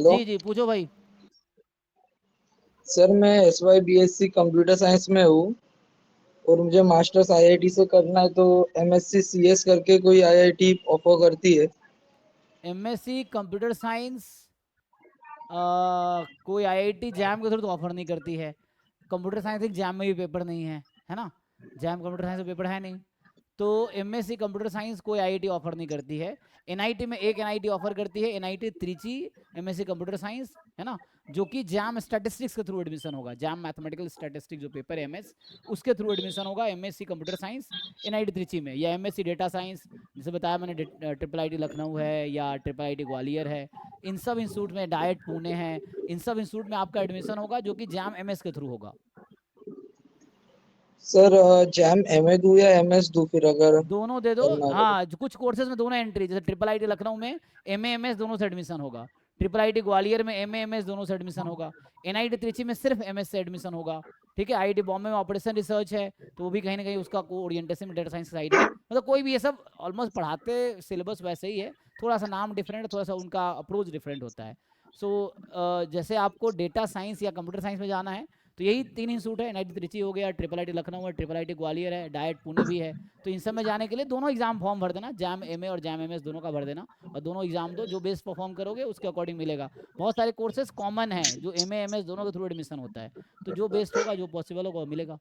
Hello जी जी पूछो भाई। Sir, मैं S Y B S C computer science में हूँ और मुझे मास्टर्स आईआईटी से करना है। तो एमएससी सीएस करके कोई आईआईटी ऑफर करती है? एमएससी कंप्यूटर साइंस कोई आईआईटी जैम के थ्रू तो ऑफर नहीं करती है। कंप्यूटर साइंस एक जैम में भी पेपर नहीं है ना। जैम कंप्यूटर साइंस में पेपर है नहीं। तो एमएससी कंप्यूटर साइंस कोई आईआईटी ऑफर नहीं करती है। एनआईटी में एक एनआईटी ऑफर करती है, NIT Trichy. MSc computer science है ना, जो कि जैम स्टैटिस्टिक्स के थ्रू एडमिशन होगा। जैम मैथमेटिकल स्टैटिस्टिक्स जो पेपर है एमएस, उसके थ्रू एडमिशन होगा MSc computer science NIT Trichy में, या एमएससी डेटा साइंस जैसे बताया मैंने, ट्रिपल आईटी लखनऊ है या ट्रिपल आईटी ग्वालियर है। इन सब इंस्टीट्यूट में, डाइट पुणे है, इन सब इंस्टीट्यूट में आपका एडमिशन होगा जो कि जैम एमएस के थ्रू होगा। सर, जैम एमए दूँ या एमएस दूँ फिर अगर दोनों दे दो। करना हो तो? हाँ, कुछ कोर्सेज में दोनों एंट्री, जैसे ट्रिपल आईटी लखनऊ में एम एम एस दोनों से एडमिशन होगा। ट्रिपल आईटी ग्वालियर में एम एम एस दोनों से एडमिशन होगा। एनआईटी त्रिची में सिर्फ एमएस से एडमिशन होगा। ठीक है, आईआईटी बॉम्बे में ऑपरेशन रिसर्च है, तो वो भी कहीं ना कहीं उसका को ओरिएंटेशन में डेटा साइंस साइड है। मतलब कोई भी ये सब ऑलमोस्ट पढ़ाते सिलेबस वैसे ही है, थोड़ा सा नाम डिफरेंट है, थोड़ा सा उनका अप्रोच डिफरेंट होता है। सो जैसे आपको डेटा साइंस या कंप्यूटर साइंस में जाना है तो यही तीन इंस्टीट्यूट है, एनआईटी त्रिची हो गया, ट्रिपल आईटी लखनऊ है, ट्रिपल आईटी ग्वालियर है, डाइट पुणे भी है। तो इन सब में जाने के लिए दोनों एग्जाम फॉर्म भर देना, जैम एमए और जैम एमएस दोनों का भर देना। और दोनों एग्जाम दो, जो बेस्ट परफॉर्म करोगे उसके अकॉर्डिंग मिलेगा। बहुत सारे कोर्सेज कॉमन है जो एमए एमएस दोनों के थ्रू एडमिशन होता है, तो जो बेस्ट होगा, जो पॉसिबल होगा वो मिलेगा।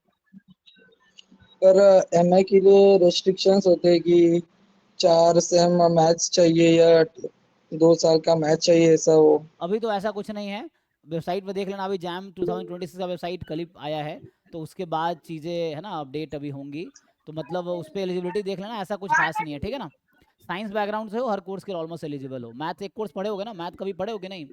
पर एमए के लिए रेस्ट्रिक्शंस होते हैं कि 4 सेम मैथ्स चाहिए या 2 साल का मैथ चाहिए, ऐसा हो? अभी तो ऐसा कुछ नहीं है, वेबसाइट पर देख लेना। अभी जैम 2026 का वेबसाइट कल ही आया है, तो उसके बाद चीज़ें है ना अपडेट अभी होंगी। तो मतलब उस पर एलिजिबिलिटी देख लेना, ऐसा कुछ खास नहीं है, ठीक है ना। साइंस बैकग्राउंड से हो हर कोर्स के ऑलमोस्ट एलिजिबल हो। मैथ एक कोर्स पढ़े होगे ना, मैथ कभी पढ़े होगे नहीं?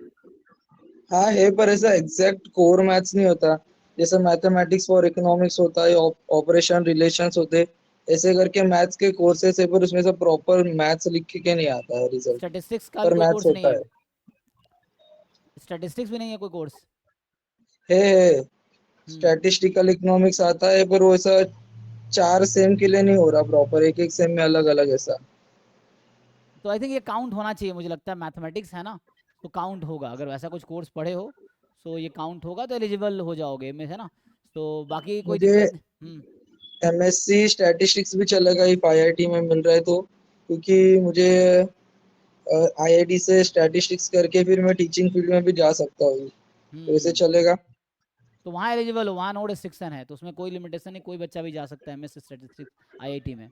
हाँ है, पर ऐसा एग्जैक्ट कोर मैथ्स नहीं होता। जैसे मैथमेटिक्स फॉर इकोनॉमिक्स होता है, ऑपरेशन रिलेशंस होते हैं, ऐसे करके मैथ्स के कोर्सेस है, पर उसमें से प्रॉपर मैथ्स लिख के नहीं आता है रिजल्ट। स्टैटिस्टिक्स का भी पर कोई मैथ्स कोर्स नहीं होता है? है। स्टैटिस्टिक्स भी नहीं है कोई कोर्स? है। हम्म। स्टैटिस्टिकल इकोनॉमिक्स आता है, पर वो ऐसा 4 सेम के लिए नहीं हो रहा प्रॉपर, एक एक सेम में अलग अलग ऐसा। तो आई थिंक ये काउंट होना चाहिए, मुझे लगता है मैथमेटिक्स है ना, तो काउंट होगा। अगर वैसा कुछ कोर्स पढ़े हो तो ये काउंट होगा, तो एलिजिबल हो जाओगे में, है ना। तो बाकी कोई मुझे दिक्कत। हम्म। एमएससी स्टैटिस्टिक्स भी चलेगा if आईआईटी में मिल रहा है तो, क्योंकि मुझे आईआईटी से स्टैटिस्टिक्स करके फिर मैं टीचिंग फील्ड में भी जा सकता हूँ, तो इसे हम्म। चलेगा? तो वहाँ एलिजिबल हो, वहाँ नो रिस्ट्रिक्शन है, तो उसमें कोई लिमिटेशन नहीं, कोई बच्चा भी जा सकता है एमएस स्टैटिस्टिक्स आईआईटी में।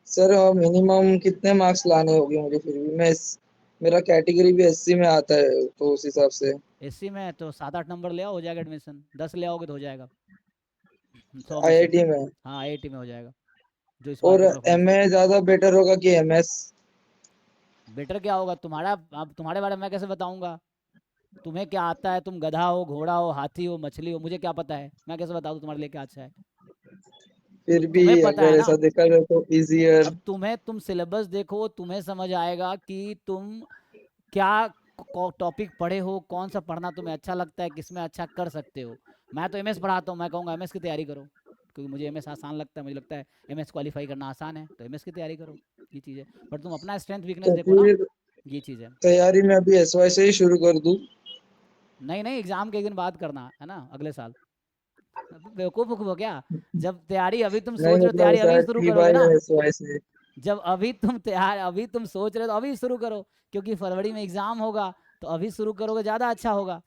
सर, मिनिमम कितने मार्क्स लाने होंगे मुझे फिर भी? मेरा कैटेगरी भी एससी में आता है, तो उस हिसाब से। एससी में तो 7-8 नंबर ले आओ, हो जाएगा एडमिशन। 10 ले आओगे तो हो जाएगा 100 में से। आईआईटी में? हाँ, आईआईटी में हो जाएगा, जो इस बार और की परफॉर्मेंस एमए रही। ज्यादा बेटर होगा कि एमएस? बेटर क्या होगा तुम्हारा, अब तुम्हारे बारे में मैं कैसे बताऊंगा? तुम्हें क्या आता है? तुम गधा हो, घोड़ा हो, हाथी हो, मछली हो, मुझे क्या पता है? मैं कैसे बता दूं तुम्हारे लिए क्या अच्छा है? तो फिर भी तुम्हें पता है अगर ना। ऐसा देखा जाए तो इजियर। अब तुम सिलेबस देखो, तुम्हें समझ आएगा कि तुम क्या टॉपिक पढ़े हो, कौन सा पढ़ना तुम्हें अच्छा लगता है, किसमें अच्छा कर सकते हो। मैं तो एमएस पढ़ाता हूँ, मैं कहूँगा एमएस की तैयारी करो, क्योंकि मुझे एमएस आसान लगता है। मुझे लगता है एमएस क्वालिफाई करना आसान है, तो एमएस की तैयारी करो। ये चीज़ है। पर तुम अपना स्ट्रेंथ वीकनेस तो देखो ना, फिर ये चीज़ है। तैयारी में अभी एसवाई से ही शुरू कर दूं? नहीं नहीं, एग्जाम के एक दिन बाद करना है ना, अगले साल। बेवकूफ़ हो क्या? जब तैयारी अभी तुम नहीं सोच रहे हो, मतलब तैयारी ऐसा अभी शुरू टी करोगे बाई ना। या एसवाई से? जब अभी तुम तैयार, अभी तुम सोच रहे हो तो अभी शुरू करो, क्योंकि फरवरी में एग्जाम होगा, तो अभी शुरू करोगे ज़्यादा अच्छा होगा।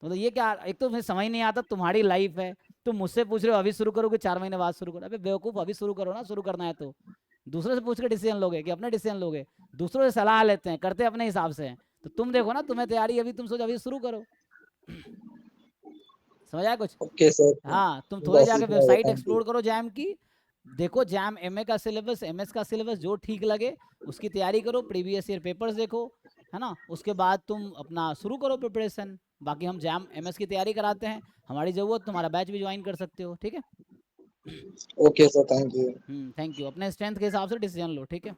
तो ये क्या, एक तो मुझे समझ नहीं आता, तुम्हारी लाइफ है, तुम मुझसे पूछ रहे हो अभी शुरू करोगे 4 महीने बाद शुरू करो? अबे बेवकूफ़, अभी शुरू करो ना, शुरू करना है तो। दूसरों से पूछ के डिसीजन लोगे कि अपने डिसीजन लोगे? दूसरों से सलाह लेते हैं, करते अपने हिसाब से हैं। तो तुम देखो ना, तुम्हें तैयारी अभी, तुम सोचो अभी शुरू करो। समझ आया कुछ? Okay sir. हाँ, तुम थोड़े बस जाके इतना ही, वेबसाइट थैंक यू। एक्सप्लोर करो जैम की। देखो जैम एमए का सिलेबस, एमएस का सिलेबस, जो ठीक लगे उसकी तैयारी करो। प्रीवियस ईयर पेपर्स देखो, है ना। उसके बाद तुम अपना शुरू करो प्रिपरेशन। बाकी हम जैम एमएस की तैयारी कराते हैं, हमारी ज़रूरत, तुम्हारा बैच भी ज्वाइन कर सकते हो, ठीक है। Okay sir, thank you. Thank you. अपने स्ट्रेंथ के हिसाब से डिसीजन लो, ठीक है।